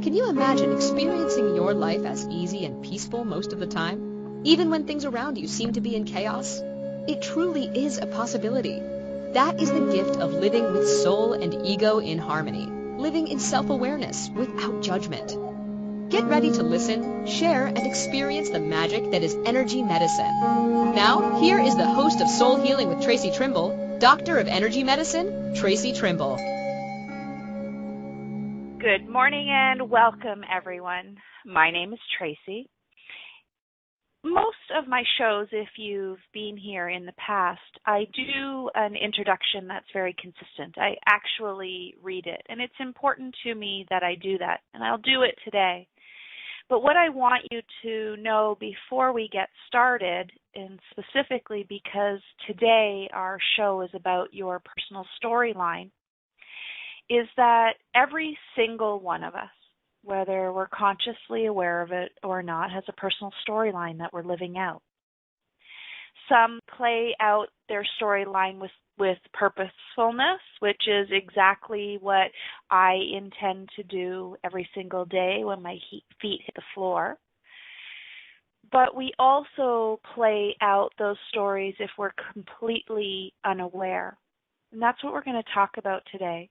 Can you imagine experiencing your life as easy and peaceful most of the time, even when things around you seem to be in chaos? It truly is a possibility. That is the gift of living with soul and ego in harmony, living in self-awareness without judgment. Get ready to listen, share, and experience the magic that is energy medicine. Now, here is the host of Soul Healing with Traci Trimble, Doctor of Energy Medicine, Traci Trimble. Good morning and welcome, everyone. My name is Traci. Most of my shows, if you've been here in the past, I do an introduction that's very consistent. I actually read it, and it's important to me that I do that, and I'll do it today. But what I want you to know before we get started, and specifically because today our show is about your personal storyline, is that every single one of us, whether we're consciously aware of it or not, has a personal storyline that we're living out. Some play out their storyline with purposefulness, which is exactly what I intend to do every single day when my feet hit the floor. But we also play out those stories if we're completely unaware. And that's what we're going to talk about today.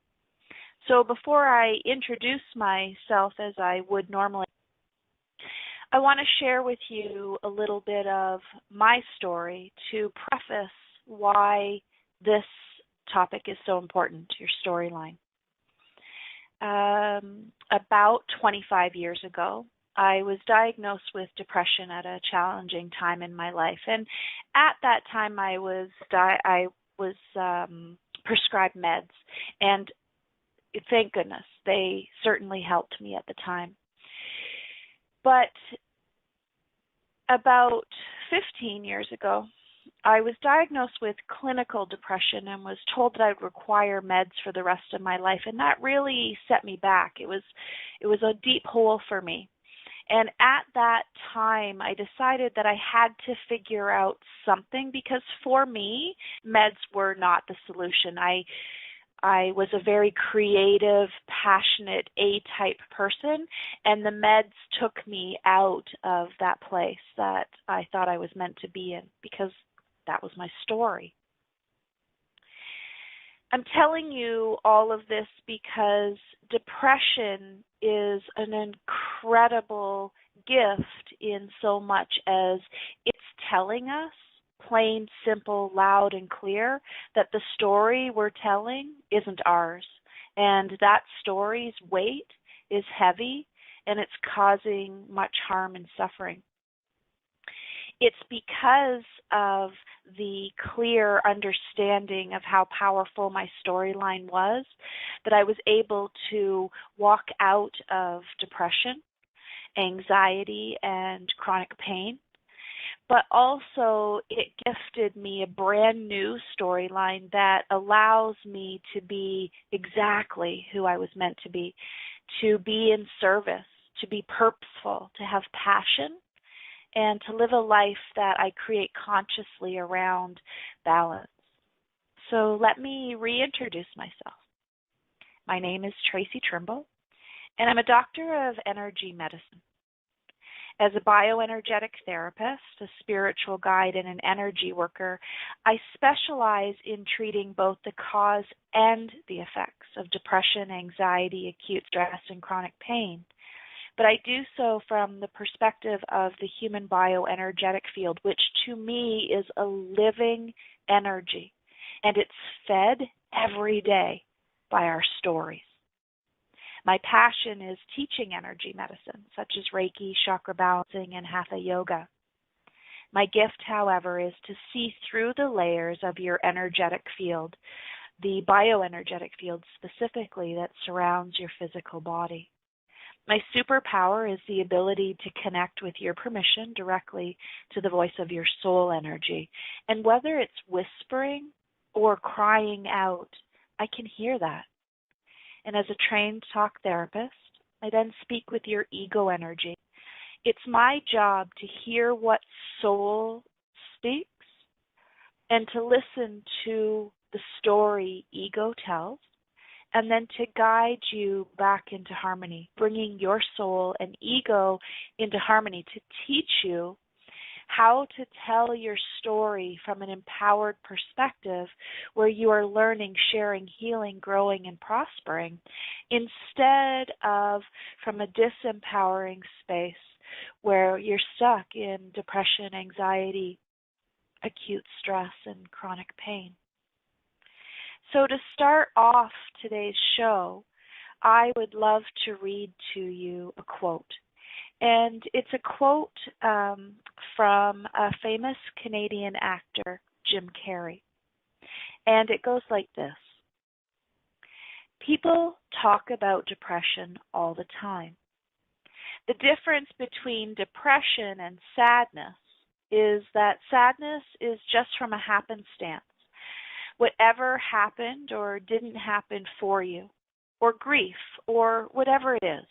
So before I introduce myself as I would normally, I want to share with you a little bit of my story to preface why this topic is so important, your storyline. About 25 years ago, I was diagnosed with depression at a challenging time in my life. And at that time, I was prescribed meds. And thank goodness, they certainly helped me at the time. But about 15 years ago, I was diagnosed with clinical depression and was told that I would require meds for the rest of my life, and that really set me back. It was a deep hole for me. And at that time, I decided that I had to figure out something because for me, meds were not the solution. I was a very creative, passionate, A-type person, and the meds took me out of that place that I thought I was meant to be in because that was my story. I'm telling you all of this because depression is an incredible gift in so much as it's telling us, plain, simple, loud, and clear, that the story we're telling isn't ours. And that story's weight is heavy, and it's causing much harm and suffering. It's because of the clear understanding of how powerful my storyline was that I was able to walk out of depression, anxiety, and chronic pain. But also it gifted me a brand new storyline that allows me to be exactly who I was meant to be in service, to be purposeful, to have passion, and to live a life that I create consciously around balance. So let me reintroduce myself. My name is Traci Trimble, and I'm a doctor of energy medicine. As a bioenergetic therapist, a spiritual guide, and an energy worker, I specialize in treating both the cause and the effects of depression, anxiety, acute stress, and chronic pain. But I do so from the perspective of the human bioenergetic field, which to me is a living energy, and it's fed every day by our stories. My passion is teaching energy medicine, such as Reiki, chakra balancing, and Hatha yoga. My gift, however, is to see through the layers of your energetic field, the bioenergetic field specifically that surrounds your physical body. My superpower is the ability to connect with your permission directly to the voice of your soul energy. And whether it's whispering or crying out, I can hear that. And as a trained talk therapist, I then speak with your ego energy. It's my job to hear what soul speaks and to listen to the story ego tells and then to guide you back into harmony, bringing your soul and ego into harmony to teach you how to tell your story from an empowered perspective where you are learning, sharing, healing, growing, and prospering, instead of from a disempowering space where you're stuck in depression, anxiety, acute stress, and chronic pain. So to start off today's show, I would love to read to you a quote. And it's a quote from a famous Canadian actor, Jim Carrey. And it goes like this. People talk about depression all the time. The difference between depression and sadness is that sadness is just from a happenstance. Whatever happened or didn't happen for you, or grief, or whatever it is.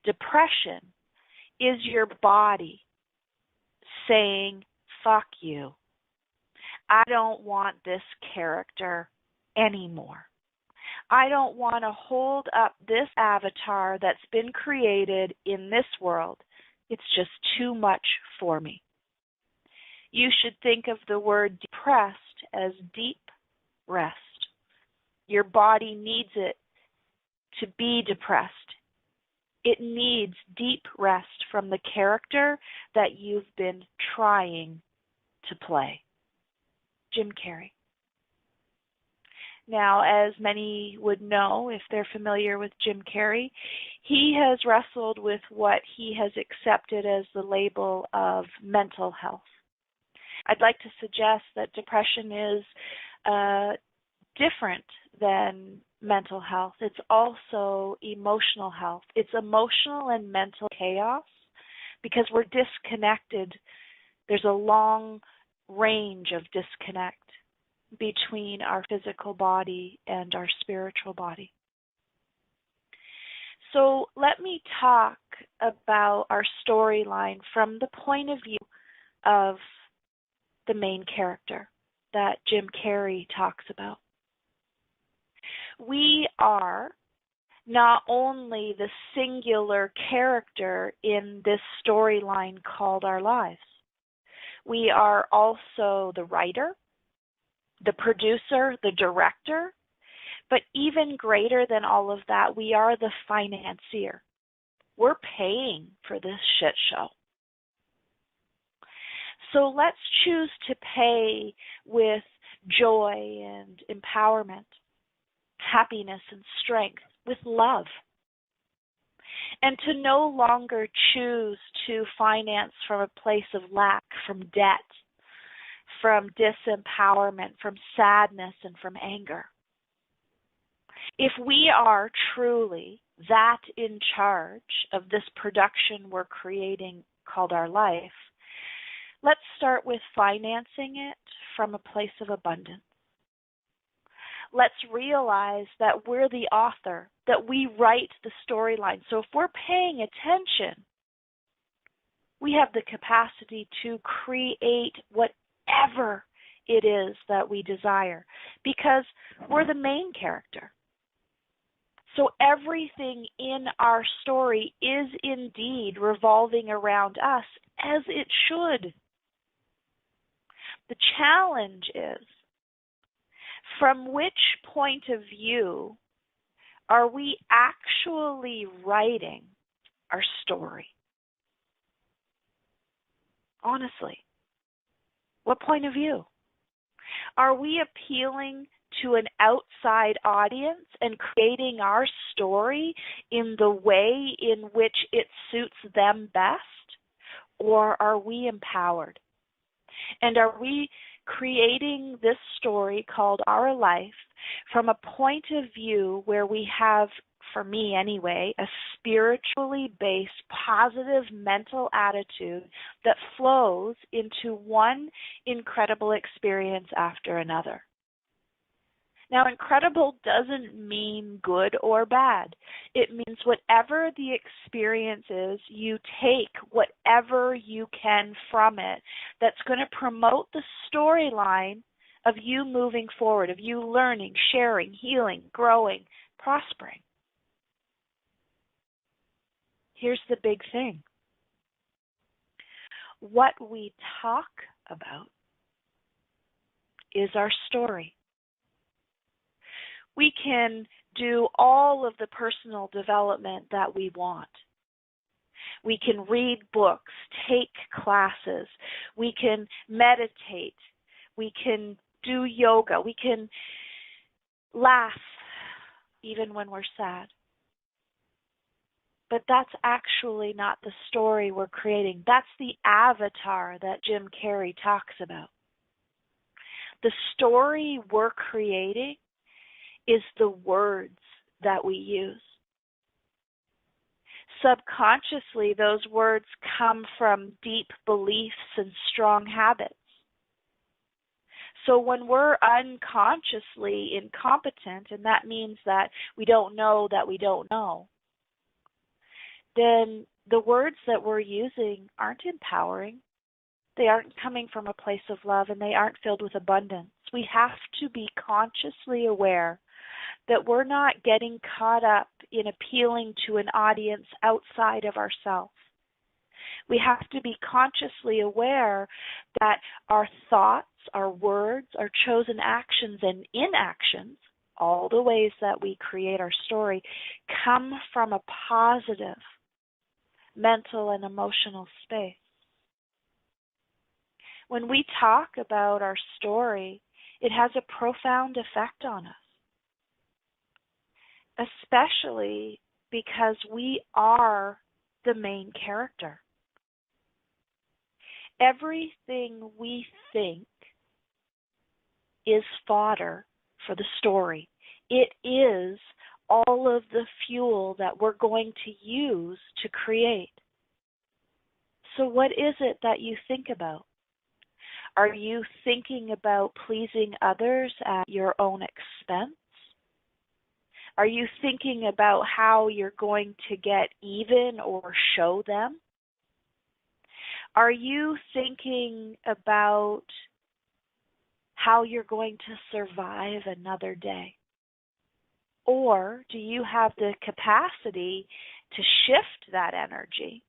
Depression is your body saying, fuck you. I don't want this character anymore. I don't want to hold up this avatar that's been created in this world. It's just too much for me. You should think of the word depressed as deep rest. Your body needs it to be depressed. It needs deep rest from the character that you've been trying to play. Jim Carrey. Now, as many would know if they're familiar with Jim Carrey, he has wrestled with what he has accepted as the label of mental health. I'd like to suggest that depression is different than mental health. It's also emotional health. It's emotional and mental chaos because we're disconnected. There's a long range of disconnect between our physical body and our spiritual body. So let me talk about our storyline from the point of view of the main character that Jim Carrey talks about. We are not only the singular character in this storyline called our lives. We are also the writer, the producer, the director, but even greater than all of that, we are the financier. We're paying for this shit show. So let's choose to pay with joy and empowerment, happiness and strength, with love. And to no longer choose to finance from a place of lack, from debt, from disempowerment, from sadness, and from anger. If we are truly that in charge of this production we're creating called our life, let's start with financing it from a place of abundance. Let's realize that we're the author, that we write the storyline. So if we're paying attention, we have the capacity to create whatever it is that we desire because we're the main character. So everything in our story is indeed revolving around us, as it should. The challenge is, from which point of view are we actually writing our story? Honestly, what point of view? Are we appealing to an outside audience and creating our story in the way in which it suits them best? Or are we empowered? And are we creating this story called our life from a point of view where we have, for me anyway, a spiritually based, positive mental attitude that flows into one incredible experience after another? Now, incredible doesn't mean good or bad. It means whatever the experience is, you take whatever you can from it that's going to promote the storyline of you moving forward, of you learning, sharing, healing, growing, prospering. Here's the big thing. What we talk about is our story. We can do all of the personal development that we want. We can read books, take classes, we can meditate, we can do yoga, we can laugh even when we're sad. But that's actually not the story we're creating. That's the avatar that Jim Carrey talks about. The story we're creating is the words that we use. Subconsciously, those words come from deep beliefs and strong habits. So when we're unconsciously incompetent, and that means that we don't know that we don't know, then the words that we're using aren't empowering. They aren't coming from a place of love, and they aren't filled with abundance. We have to be consciously aware that we're not getting caught up in appealing to an audience outside of ourselves. We have to be consciously aware that our thoughts, our words, our chosen actions and inactions, all the ways that we create our story, come from a positive mental and emotional space. When we talk about our story, it has a profound effect on us, especially because we are the main character. Everything we think is fodder for the story. It is all of the fuel that we're going to use to create. So what is it that you think about? Are you thinking about pleasing others at your own expense? Are you thinking about how you're going to get even or show them? Are you thinking about how you're going to survive another day? Or do you have the capacity to shift that energy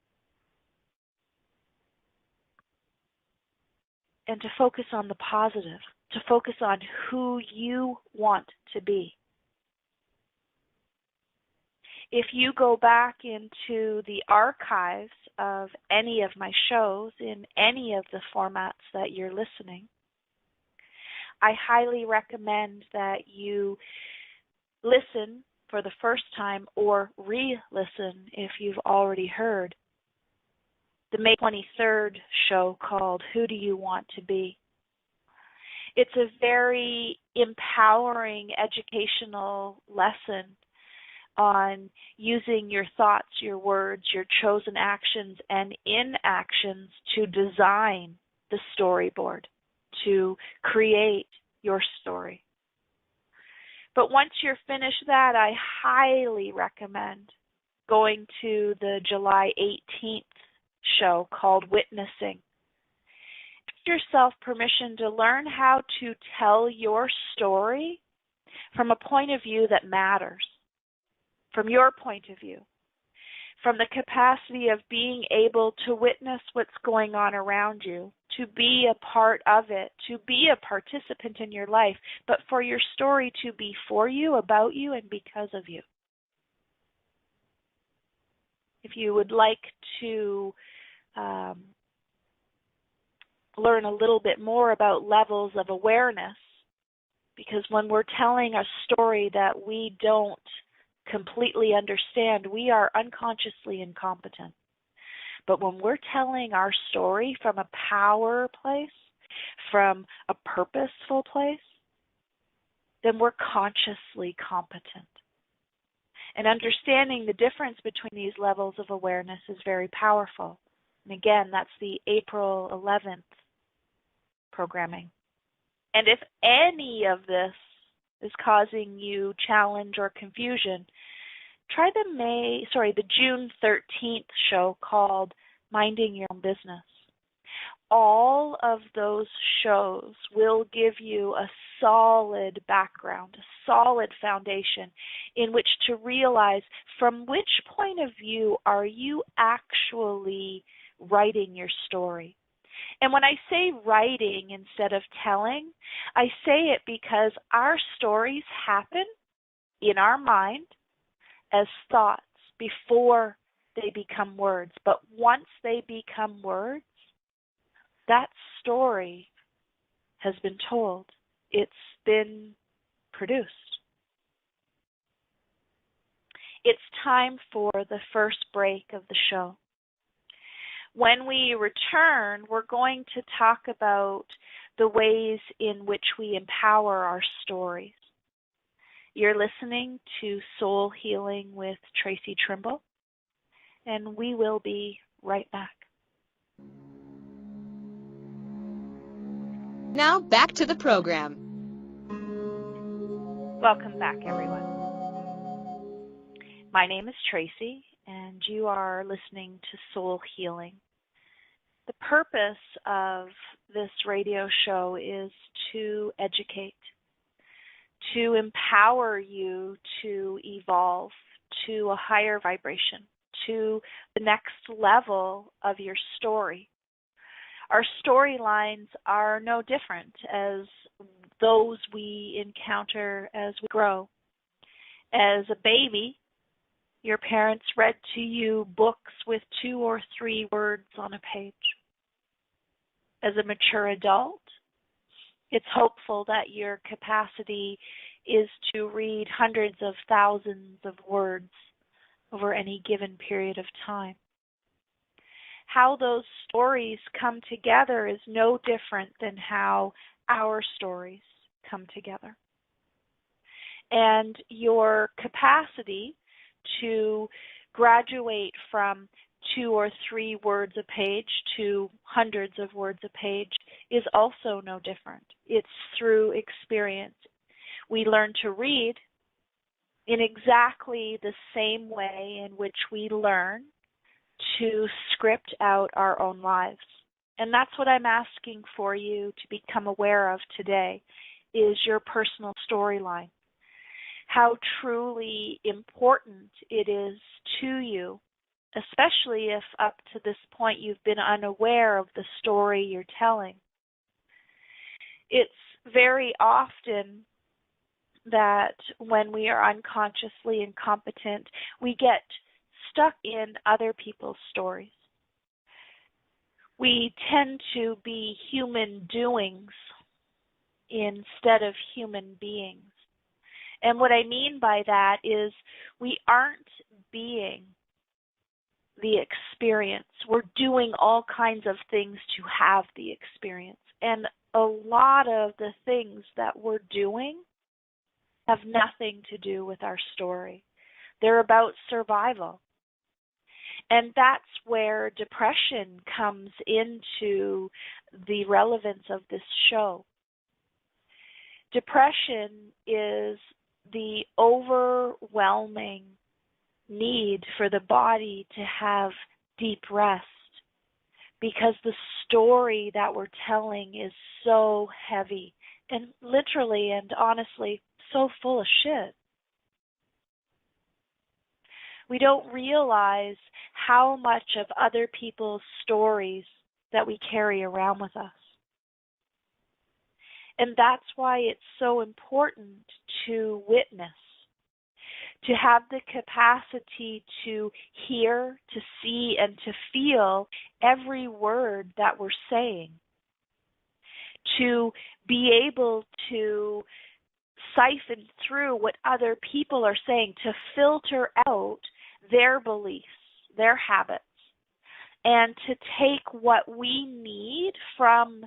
and to focus on the positive, to focus on who you want to be? If you go back into the archives of any of my shows in any of the formats that you're listening, I highly recommend that you listen for the first time or re-listen if you've already heard the May 23rd show called Who Do You Want to Be? It's a very empowering educational lesson on using your thoughts, your words, your chosen actions and inactions to design the storyboard, to create your story. But once you're finished that, I highly recommend going to the July 18th show called Witnessing. Give yourself permission to learn how to tell your story from a point of view that matters, from your point of view, from the capacity of being able to witness what's going on around you, to be a part of it, to be a participant in your life, but for your story to be for you, about you, and because of you. If you would like to learn a little bit more about levels of awareness, because when we're telling a story that we don't completely understand, we are unconsciously incompetent. But when we're telling our story from a power place, from a purposeful place, then we're consciously competent. And understanding the difference between these levels of awareness is very powerful. And again, that's the April 11th programming. And if any of this is causing you challenge or confusion, try the June 13th show called Minding Your Own Business. all of those shows will give you a solid background, a solid foundation in which to realize from which point of view are you actually writing your story. And when I say writing instead of telling, I say it because our stories happen in our mind as thoughts before they become words. But once they become words, that story has been told. It's been produced. It's time for the first break of the show. When we return, we're going to talk about the ways in which we empower our stories. You're listening to Soul Healing with Traci Trimble, and we will be right back. Now back to the program. Welcome back, everyone. My name is Traci, and you are listening to Soul Healing. The purpose of this radio show is to educate, to empower you to evolve to a higher vibration, to the next level of your story. Our storylines are no different as those we encounter as we grow. As a baby, your parents read to you books with 2 or 3 words on a page. As a mature adult, it's hopeful that your capacity is to read hundreds of thousands of words over any given period of time. How those stories come together is no different than how our stories come together. And your capacity to graduate from 2 or 3 words a page to hundreds of words a page is also no different. It's through experience. We learn to read in exactly the same way in which we learn to script out our own lives. And that's what I'm asking for you to become aware of today, is your personal storyline. How truly important it is to you, especially if up to this point you've been unaware of the story you're telling. It's very often that when we are unconsciously incompetent, we get stuck in other people's stories. We tend to be human doings instead of human beings. And what I mean by that is we aren't being the experience. We're doing all kinds of things to have the experience. And a lot of the things that we're doing have nothing to do with our story. They're about survival. And that's where depression comes into the relevance of this show. Depression is the overwhelming need for the body to have deep rest because the story that we're telling is so heavy and literally and honestly so full of shit. We don't realize how much of other people's stories that we carry around with us. And that's why it's so important to witness, to have the capacity to hear, to see, and to feel every word that we're saying, to be able to siphon through what other people are saying, to filter out their beliefs, their habits, and to take what we need from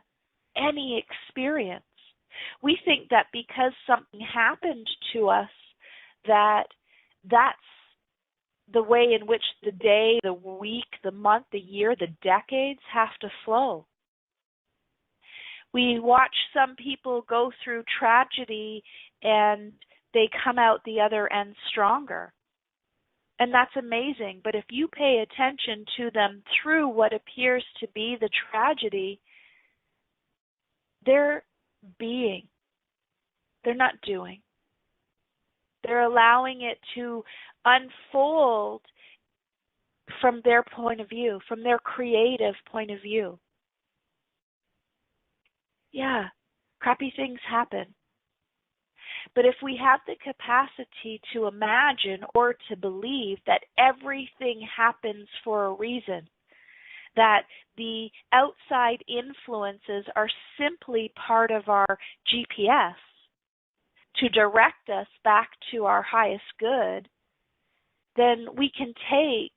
any experience. We think that because something happened to us, that's the way in which the day, the week, the month, the year, the decades have to flow. We watch some people go through tragedy and they come out the other end stronger. And that's amazing. But if you pay attention to them through what appears to be the tragedy, They're being. They're not doing. They're allowing it to unfold from their point of view, from their creative point of view. Yeah, crappy things happen. But if we have the capacity to imagine or to believe that everything happens for a reason, that the outside influences are simply part of our GPS to direct us back to our highest good, then we can take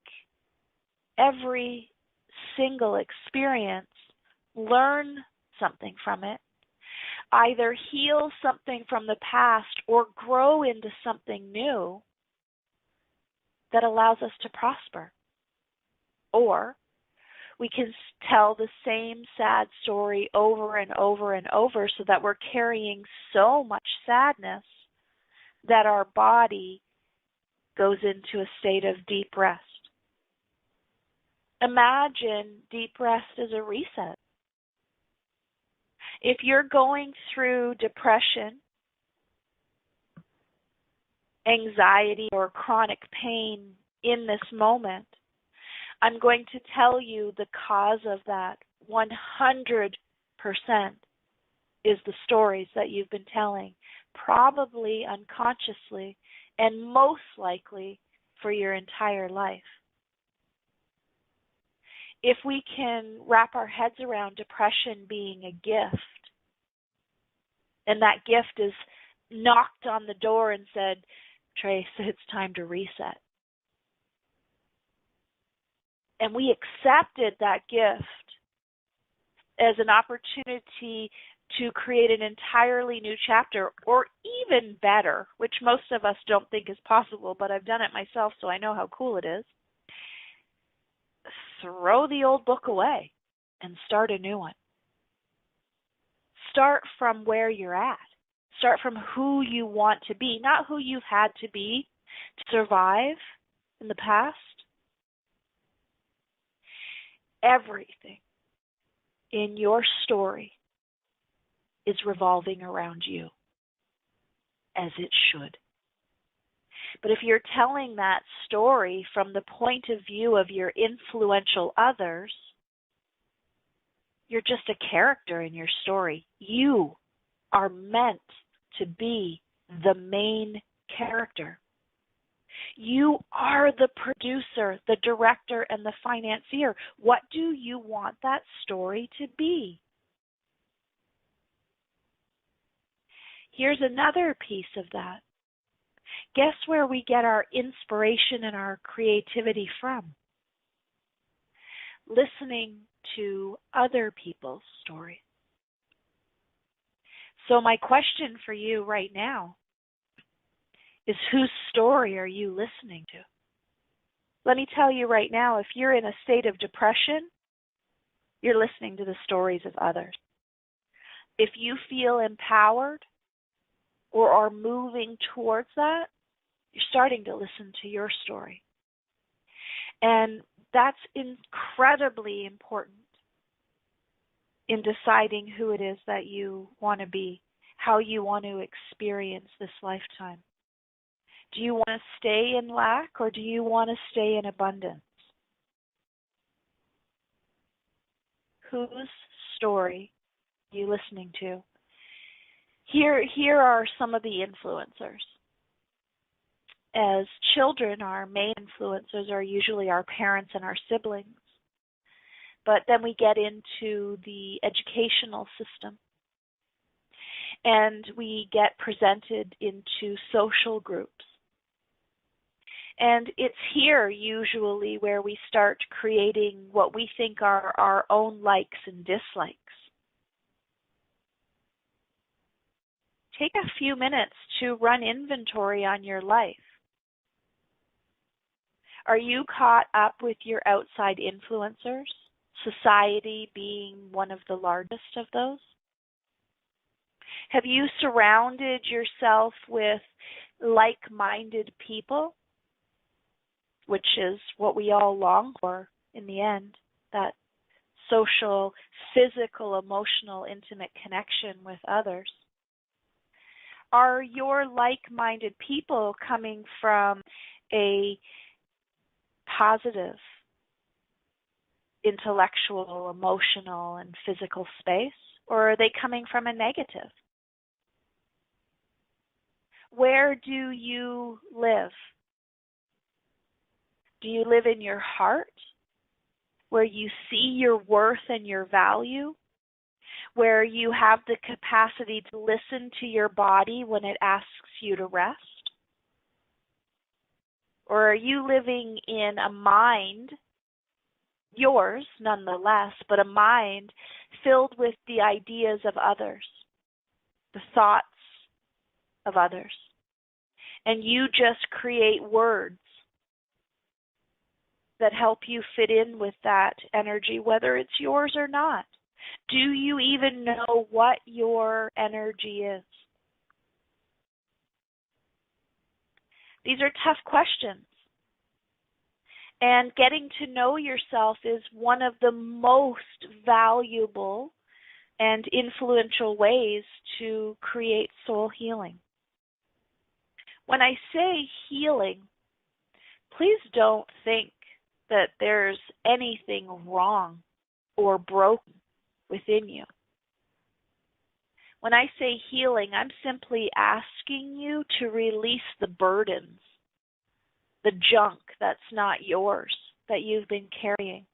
every single experience, learn something from it, either heal something from the past or grow into something new that allows us to prosper. Or we can tell the same sad story over and over and over so that we're carrying so much sadness that our body goes into a state of deep rest. Imagine deep rest as a reset. If you're going through depression, anxiety, or chronic pain in this moment, I'm going to tell you the cause of that 100% is the stories that you've been telling, probably unconsciously and most likely for your entire life. If we can wrap our heads around depression being a gift, and that gift is knocked on the door and said, Trace, it's time to reset. And we accepted that gift as an opportunity to create an entirely new chapter, or even better, which most of us don't think is possible, but I've done it myself, so I know how cool it is. Throw the old book away and start a new one. Start from where you're at. Start from who you want to be, not who you've had to be to survive in the past. Everything in your story is revolving around you, as it should. But if you're telling that story from the point of view of your influential others, you're just a character in your story. You are meant to be the main character. You are the producer, the director, and the financier. What do you want that story to be? Here's another piece of that. Guess where we get our inspiration and our creativity from? Listening to other people's stories. So my question for you right now is, whose story are you listening to? Let me tell you right now, if you're in a state of depression, you're listening to the stories of others. If you feel empowered or are moving towards that, you're starting to listen to your story. And that's incredibly important in deciding who it is that you want to be, how you want to experience this lifetime. Do you want to stay in lack, or do you want to stay in abundance? Whose story are you listening to? Here are some of the influencers. As children, our main influencers are usually our parents and our siblings. But then we get into the educational system, and we get presented into social groups. And it's here usually where we start creating what we think are our own likes and dislikes. Take a few minutes to run inventory on your life. Are you caught up with your outside influencers, society being one of the largest of those? Have you surrounded yourself with like-minded people, which is what we all long for in the end, that social, physical, emotional, intimate connection with others? Are your like-minded people coming from a positive, intellectual, emotional, and physical space, or are they coming from a negative? Where do you live? Do you live in your heart, where you see your worth and your value, where you have the capacity to listen to your body when it asks you to rest? Or are you living in a mind, yours nonetheless, but a mind filled with the ideas of others, the thoughts of others, and you just create words that help you fit in with that energy, whether it's yours or not? Do you even know what your energy is? These are tough questions. And getting to know yourself is one of the most valuable and influential ways to create soul healing. When I say healing, please don't think that there's anything wrong or broken within you. When I say healing, I'm simply asking you to release the burdens, the junk that's not yours, that you've been carrying.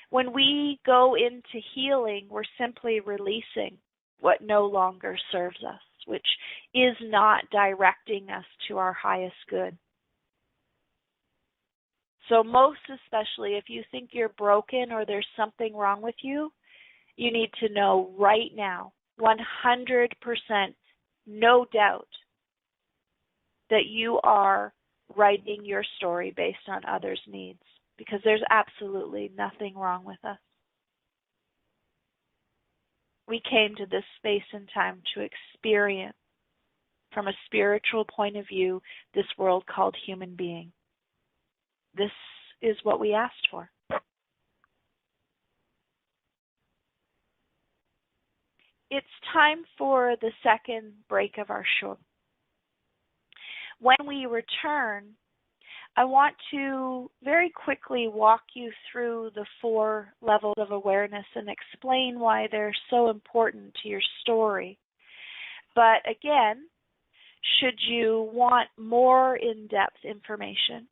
When we go into healing, we're simply releasing what no longer serves us, which is not directing us to our highest good. So most especially, if you think you're broken or there's something wrong with you, you need to know right now, 100%, no doubt, that you are writing your story based on others' needs, because there's absolutely nothing wrong with us. We came to this space and time to experience, from a spiritual point of view, this world called human being. This is what we asked for. It's time for the second break of our show. When we return, I want to very quickly walk you through the 4 levels of awareness and explain why they're so important to your story. But again, should you want more in-depth information,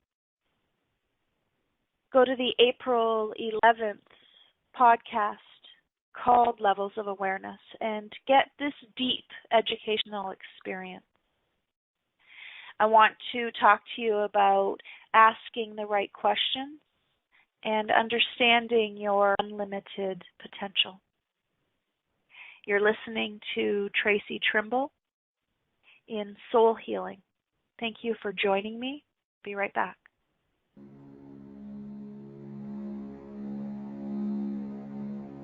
go to the April 11th podcast called Levels of Awareness and get this deep educational experience. I want to talk to you about asking the right questions and understanding your unlimited potential. You're listening to Traci Trimble in Soul Healing. Thank you for joining me. Be right back.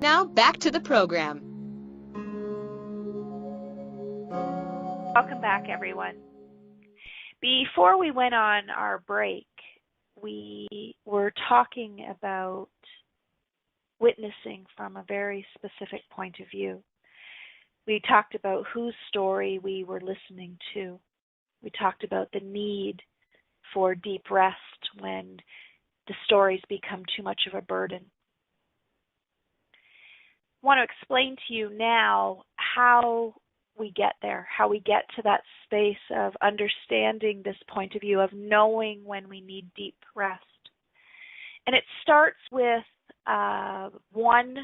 Now back to the program. Welcome back, everyone. Before we went on our break, we were talking about witnessing from a very specific point of view. We talked about whose story we were listening to. We talked about the need for deep rest when the stories become too much of a burden. I want to explain to you now how we get there, how we get to that space of understanding this point of view, of knowing when we need deep rest. And it starts with one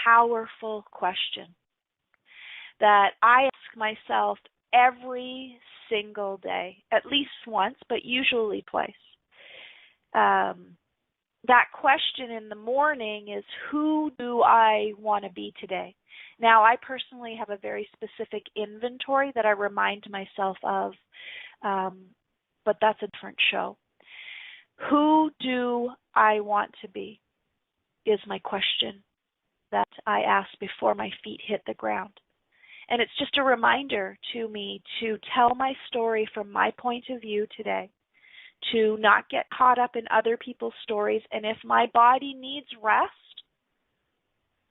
powerful question that I ask myself every single day, at least once, but usually twice. That question in the morning is, who do I want to be today? Now, I personally have a very specific inventory that I remind myself of, but that's a different show. Who do I want to be is my question that I ask before my feet hit the ground. And it's just a reminder to me to tell my story from my point of view today, to not get caught up in other people's stories. And if my body needs rest,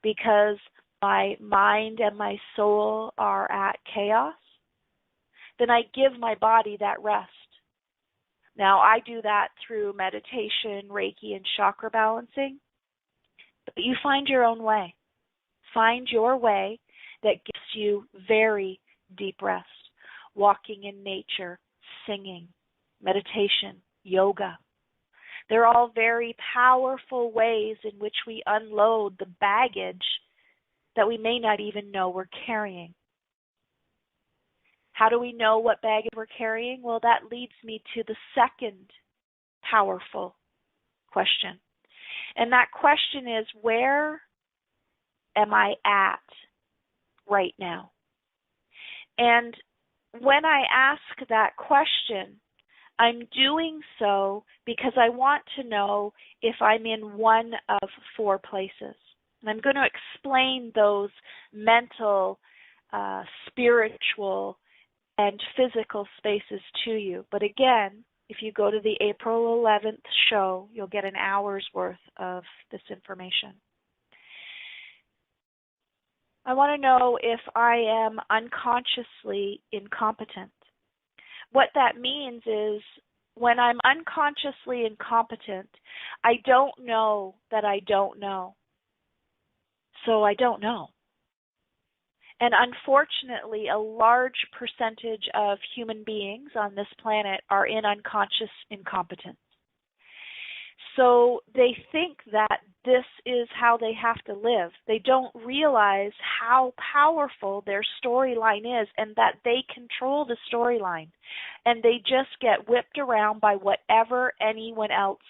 because my mind and my soul are at chaos, then I give my body that rest. Now, I do that through meditation, Reiki, and chakra balancing, but you find your own way. Find your way that gives you very deep rest. Walking in nature, singing, meditation, yoga. They're all very powerful ways in which we unload the baggage that we may not even know we're carrying. How do we know what baggage we're carrying? Well, that leads me to the second powerful question. And that question is, where am I at right now? And when I ask that question, I'm doing so because I want to know if I'm in one of four places. And I'm going to explain those mental, spiritual, and physical spaces to you. But again, if you go to the April 11th show, you'll get an hour's worth of this information. I want to know if I am unconsciously incompetent. What that means is when I'm unconsciously incompetent, I don't know that I don't know. So I don't know. And unfortunately, a large percentage of human beings on this planet are in unconscious incompetence. So they think that this is how they have to live. They don't realize how powerful their storyline is and that they control the storyline. And they just get whipped around by whatever anyone else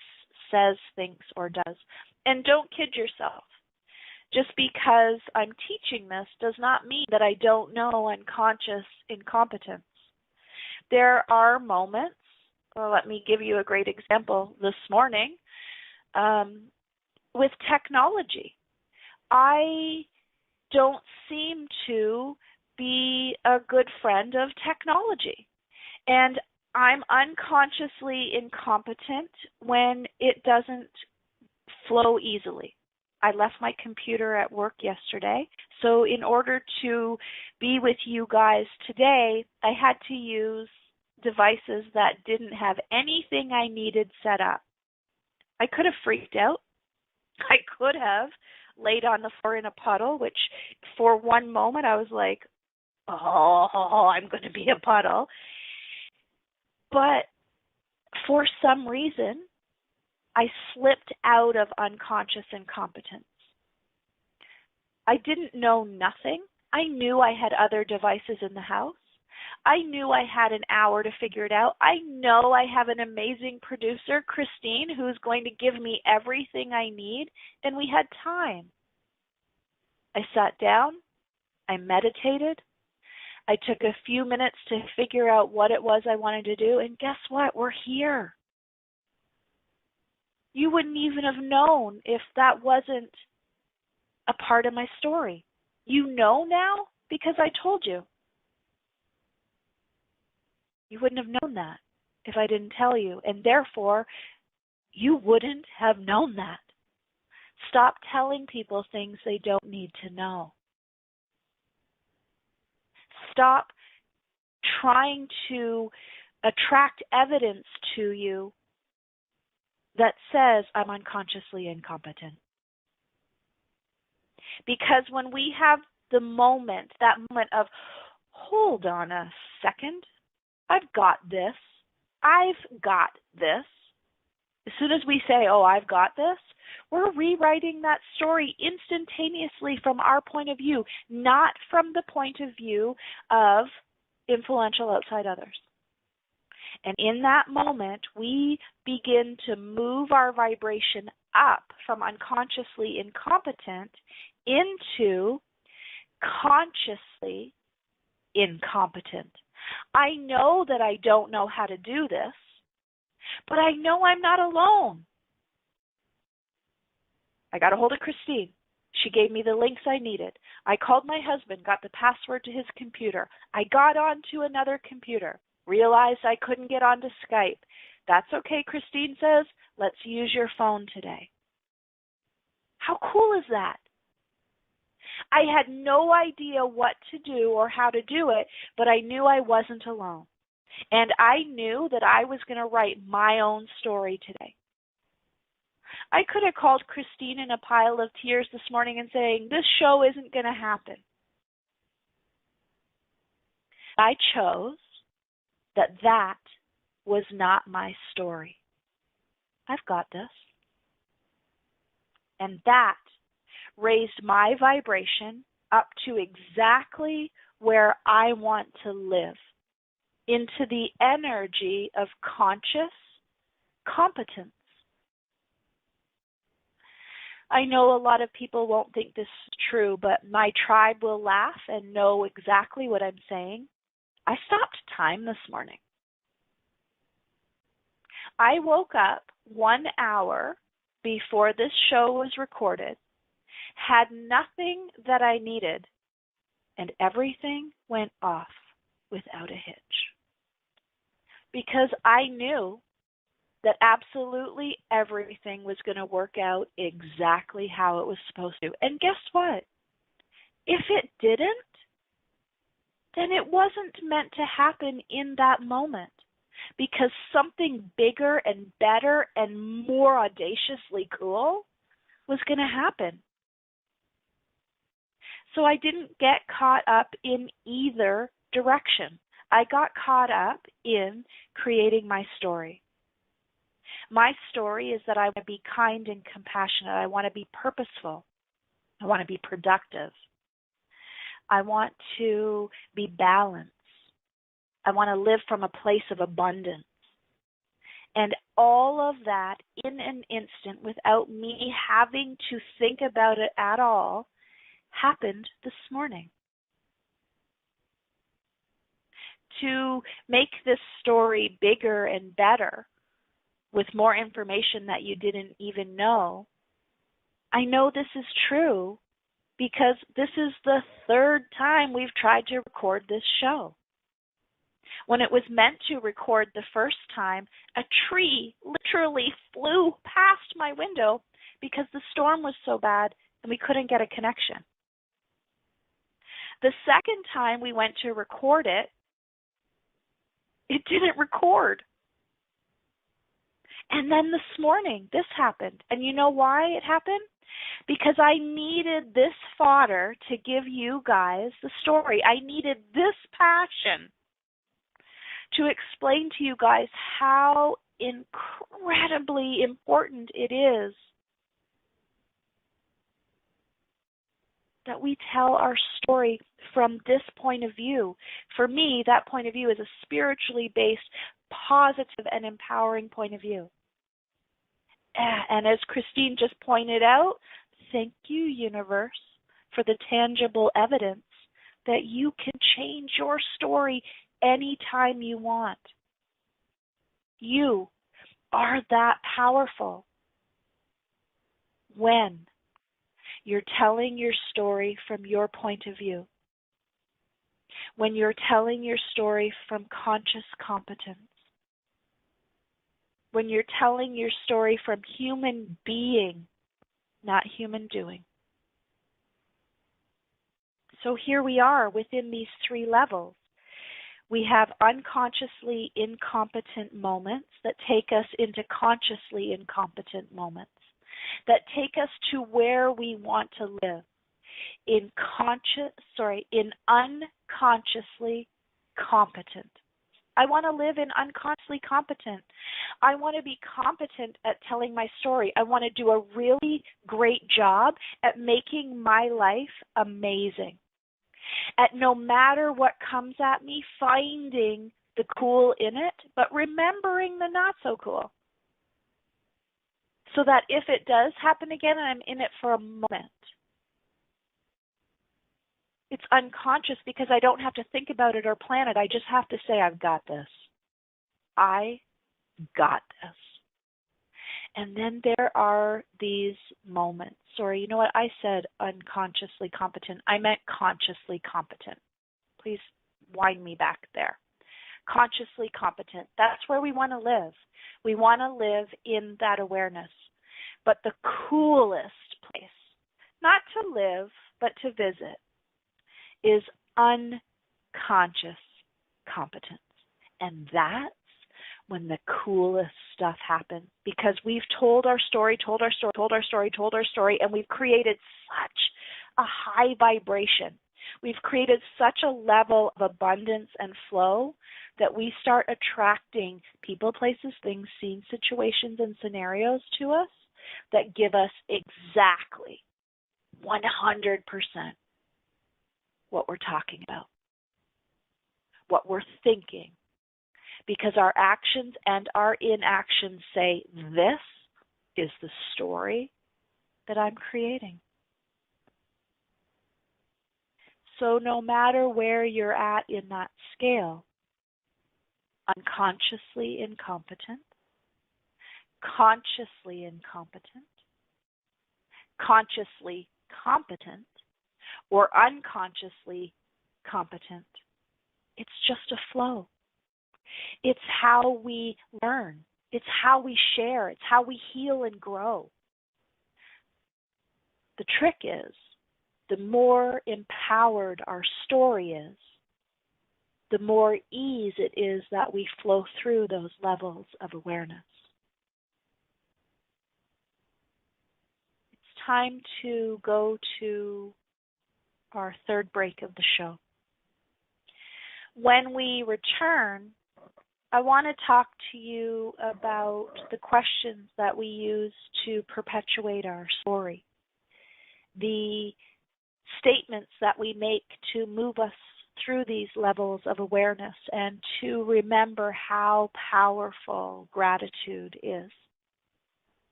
says, thinks, or does. And don't kid yourself. Just because I'm teaching this does not mean that I don't know unconscious incompetence. There are moments, let me give you a great example this morning, with technology. I don't seem to be a good friend of technology. And I'm unconsciously incompetent when it doesn't flow easily. I left my computer at work yesterday, so in order to be with you guys today, I had to use devices that didn't have anything I needed set up. I could have freaked out. I could have laid on the floor in a puddle, which for one moment I was like, oh, I'm going to be a puddle. But for some reason, I slipped out of unconscious incompetence. I didn't know nothing. I knew I had other devices in the house. I knew I had an hour to figure it out. I know I have an amazing producer, Christine, who's going to give me everything I need, and we had time. I sat down. I meditated. I took a few minutes to figure out what it was I wanted to do, and guess what? We're here. You wouldn't even have known if that wasn't a part of my story. You know now because I told you. You wouldn't have known that if I didn't tell you, and therefore, you wouldn't have known that. Stop telling people things they don't need to know. Stop trying to attract evidence to you that says I'm unconsciously incompetent. Because when we have the moment, that moment of, hold on a second, I've got this, as soon as we say, oh, I've got this, we're rewriting that story instantaneously from our point of view, not from the point of view of influential outside others. And in that moment, we begin to move our vibration up from unconsciously incompetent into consciously incompetent. I know that I don't know how to do this, but I know I'm not alone. I got a hold of Christine. She gave me the links I needed. I called my husband, got the password to his computer. I got onto another computer. Realized I couldn't get onto Skype. That's okay, Christine says. Let's use your phone today. How cool is that? I had no idea what to do or how to do it, but I knew I wasn't alone. And I knew that I was going to write my own story today. I could have called Christine in a pile of tears this morning and saying, this show isn't going to happen. I chose that was not my story. I've got this. And that raised my vibration up to exactly where I want to live, into the energy of conscious competence. I know a lot of people won't think this is true, but my tribe will laugh and know exactly what I'm saying. I stopped time this morning. I woke up 1 hour before this show was recorded, had nothing that I needed, and everything went off without a hitch. Because I knew that absolutely everything was going to work out exactly how it was supposed to. And guess what? If it didn't, then it wasn't meant to happen in that moment, because something bigger and better and more audaciously cool was going to happen. So I didn't get caught up in either direction. I got caught up in creating my story. My story is that I want to be kind and compassionate. I want to be purposeful. I want to be productive. I want to be balanced. I want to live from a place of abundance. And all of that in an instant, without me having to think about it at all, happened this morning. To make this story bigger and better, with more information that you didn't even know, I know this is true because this is the third time we've tried to record this show. When it was meant to record the first time, a tree literally flew past my window because the storm was so bad and we couldn't get a connection. The second time we went to record it, it didn't record. And then this morning, this happened. And you know why it happened? Because I needed this fodder to give you guys the story. I needed this passion to explain to you guys how incredibly important it is that we tell our story from this point of view. For me, that point of view is a spiritually based, positive, and empowering point of view. And as Christine just pointed out, thank you, universe, for the tangible evidence that you can change your story anytime you want. You are that powerful when you're telling your story from your point of view. When you're telling your story from conscious competence. When you're telling your story from human being, not human doing. So here we are within these three levels. We have unconsciously incompetent moments that take us into consciously incompetent moments, that take us to where we want to live, in unconsciously competent. I want to live in unconsciously competent. I want to be competent at telling my story. I want to do a really great job at making my life amazing. At no matter what comes at me, finding the cool in it, but remembering the not so cool. So that if it does happen again and I'm in it for a moment, it's unconscious because I don't have to think about it or plan it. I just have to say, I've got this. I got this. And then there are these moments. Sorry, you know what? I said unconsciously competent. I meant consciously competent. Please wind me back there. Consciously competent. That's where we want to live. We want to live in that awareness. But the coolest place, not to live, but to visit, is unconscious competence. And that's when the coolest stuff happens, because we've told our story, and we've created such a high vibration. We've created such a level of abundance and flow that we start attracting people, places, things, scenes, situations, and scenarios to us that give us exactly 100% what we're talking about, what we're thinking, because our actions and our inactions say, this is the story that I'm creating. So no matter where you're at in that scale, unconsciously incompetent, consciously incompetent, consciously competent, or unconsciously competent, it's just a flow. It's how we learn. It's how we share. It's how we heal and grow. The trick is, the more empowered our story is, the more ease it is that we flow through those levels of awareness. It's time to go to our third break of the show. When we return, I want to talk to you about the questions that we use to perpetuate our story, the statements that we make to move us through these levels of awareness, and to remember how powerful gratitude is.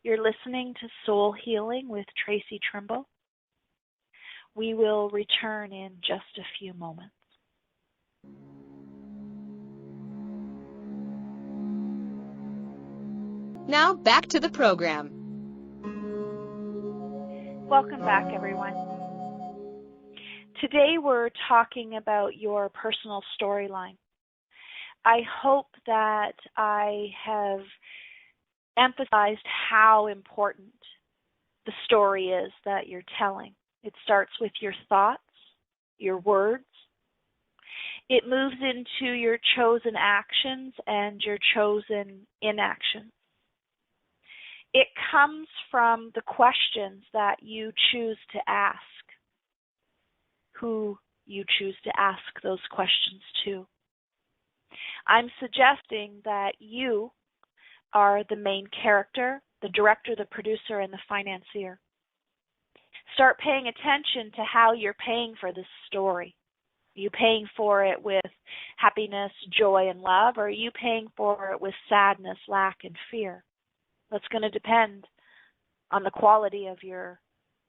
You're listening to Soul Healing with Traci Trimble. We will return in just a few moments. Now back to the program. Welcome back, everyone. Today we're talking about your personal storyline. I hope that I have emphasized how important the story is that you're telling. It starts with your thoughts, your words. It moves into your chosen actions and your chosen inactions. It comes from the questions that you choose to ask, who you choose to ask those questions to. I'm suggesting that you are the main character, the director, the producer, and the financier. Start paying attention to how you're paying for this story. Are you paying for it with happiness, joy, and love, or are you paying for it with sadness, lack, and fear? That's going to depend on the quality of your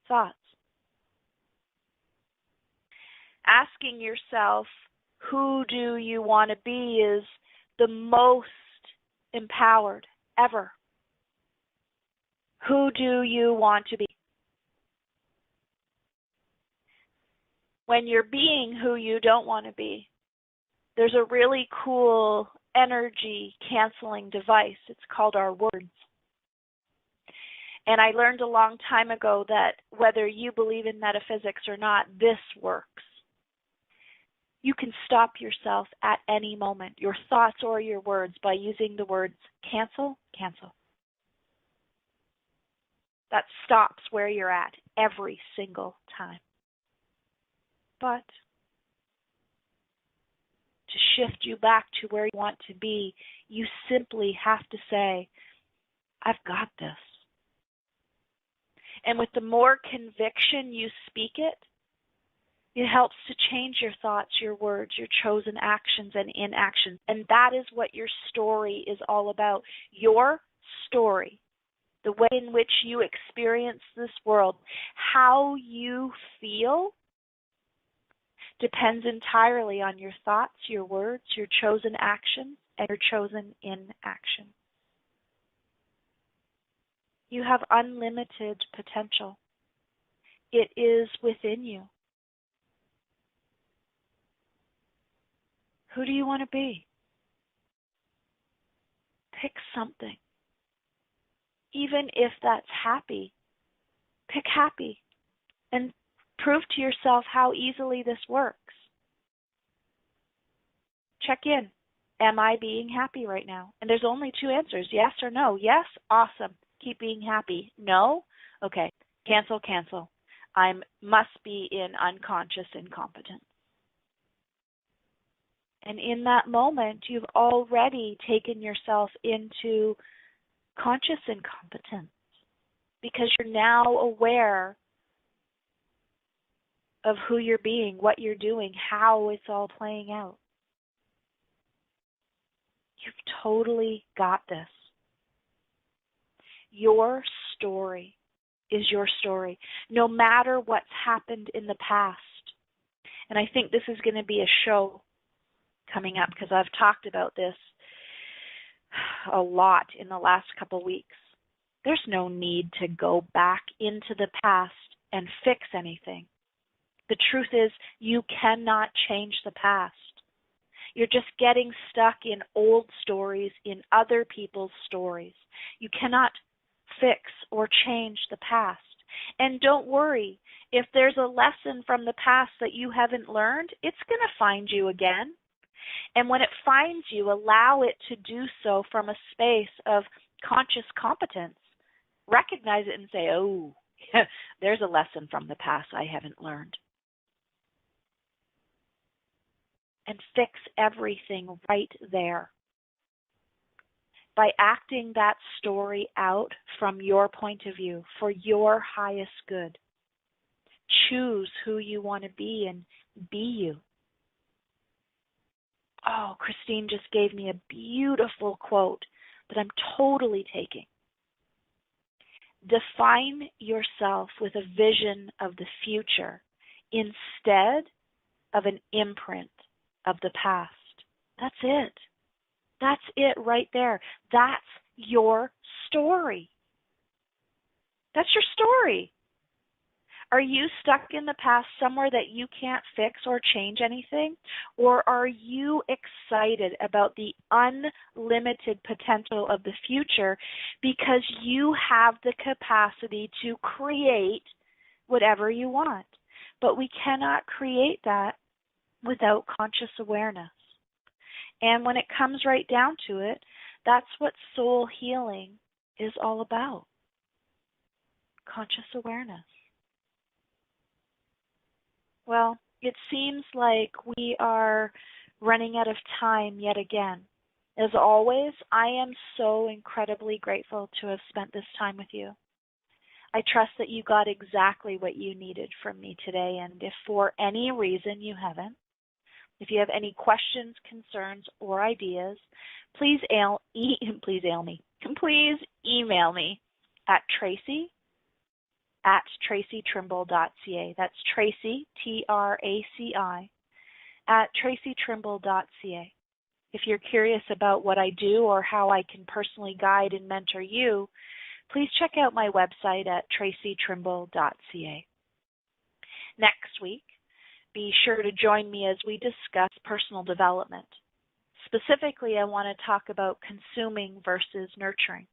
thoughts. Asking yourself, who do you want to be, is the most empowered ever. Who do you want to be? When you're being who you don't want to be, there's a really cool energy canceling device. It's called our words. And I learned a long time ago that whether you believe in metaphysics or not, this works. You can stop yourself at any moment, your thoughts or your words, by using the words cancel, cancel. That stops where you're at every single time. But to shift you back to where you want to be, you simply have to say, I've got this. And with the more conviction you speak it, it helps to change your thoughts, your words, your chosen actions and inactions. And that is what your story is all about. Your story, the way in which you experience this world, how you feel, depends entirely on your thoughts, your words, your chosen actions, and your chosen inaction. You have unlimited potential. It is within you. Who do you want to be? Pick something. Even if that's happy, pick happy. And Prove to yourself how easily this works. Check in. Am I being happy right now? And there's only two answers, yes or no. Yes, awesome. Keep being happy. No? Okay. Cancel, cancel. I must be in unconscious incompetence. And in that moment, you've already taken yourself into conscious incompetence because you're now aware of who you're being, what you're doing, how it's all playing out. You've totally got this. Your story is your story, no matter what's happened in the past. And I think this is going to be a show coming up because I've talked about this a lot in the last couple of weeks. There's no need to go back into the past and fix anything. The truth is, you cannot change the past. You're just getting stuck in old stories, in other people's stories. You cannot fix or change the past. And don't worry, if there's a lesson from the past that you haven't learned, it's going to find you again. And when it finds you, allow it to do so from a space of conscious competence. Recognize it and say, oh, there's a lesson from the past I haven't learned. And fix everything right there. By acting that story out from your point of view for your highest good. Choose who you want to be and be you. Oh, Christine just gave me a beautiful quote that I'm totally taking. Define yourself with a vision of the future instead of an imprint of the past. That's it. That's it right there. That's your story. That's your story. Are you stuck in the past somewhere that you can't fix or change anything? Or are you excited about the unlimited potential of the future because you have the capacity to create whatever you want? But we cannot create that without conscious awareness. And when it comes right down to it, that's what soul healing is all about. Conscious awareness. Well, it seems like we are running out of time yet again. As always, I am so incredibly grateful to have spent this time with you. I trust that you got exactly what you needed from me today, and if for any reason you haven't, if you have any questions, concerns, or ideas, please email me at Traci@tracitrimble.ca. That's Traci, Traci, at tracitrimble.ca. If you're curious about what I do or how I can personally guide and mentor you, please check out my website at tracitrimble.ca. Next week, be sure to join me as we discuss personal development. Specifically, I want to talk about consuming versus nurturing.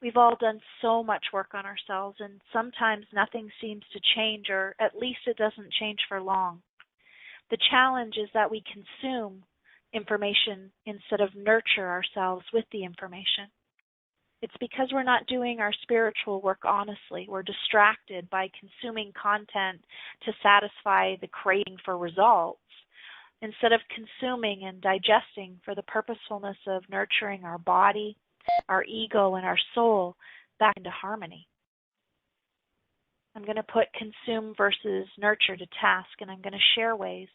We've all done so much work on ourselves, and sometimes nothing seems to change, or at least it doesn't change for long. The challenge is that we consume information instead of nurture ourselves with the information. It's because we're not doing our spiritual work honestly. We're distracted by consuming content to satisfy the craving for results instead of consuming and digesting for the purposefulness of nurturing our body, our ego, and our soul back into harmony. I'm going to put consume versus nurture to task, and I'm going to share ways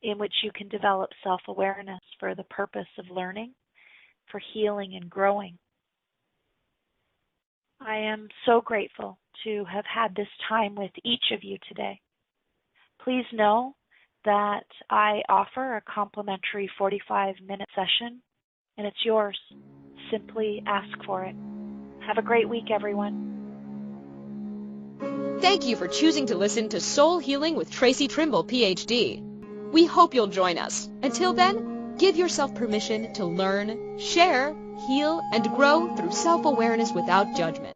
in which you can develop self-awareness for the purpose of learning, for healing and growing. I am so grateful to have had this time with each of you today. Please know that I offer a complimentary 45-minute session, and it's yours. Simply ask for it. Have a great week, everyone. Thank you for choosing to listen to Soul Healing with Traci Trimble, PhD. We hope you'll join us. Until then, give yourself permission to learn, share, heal, and grow through self-awareness without judgment.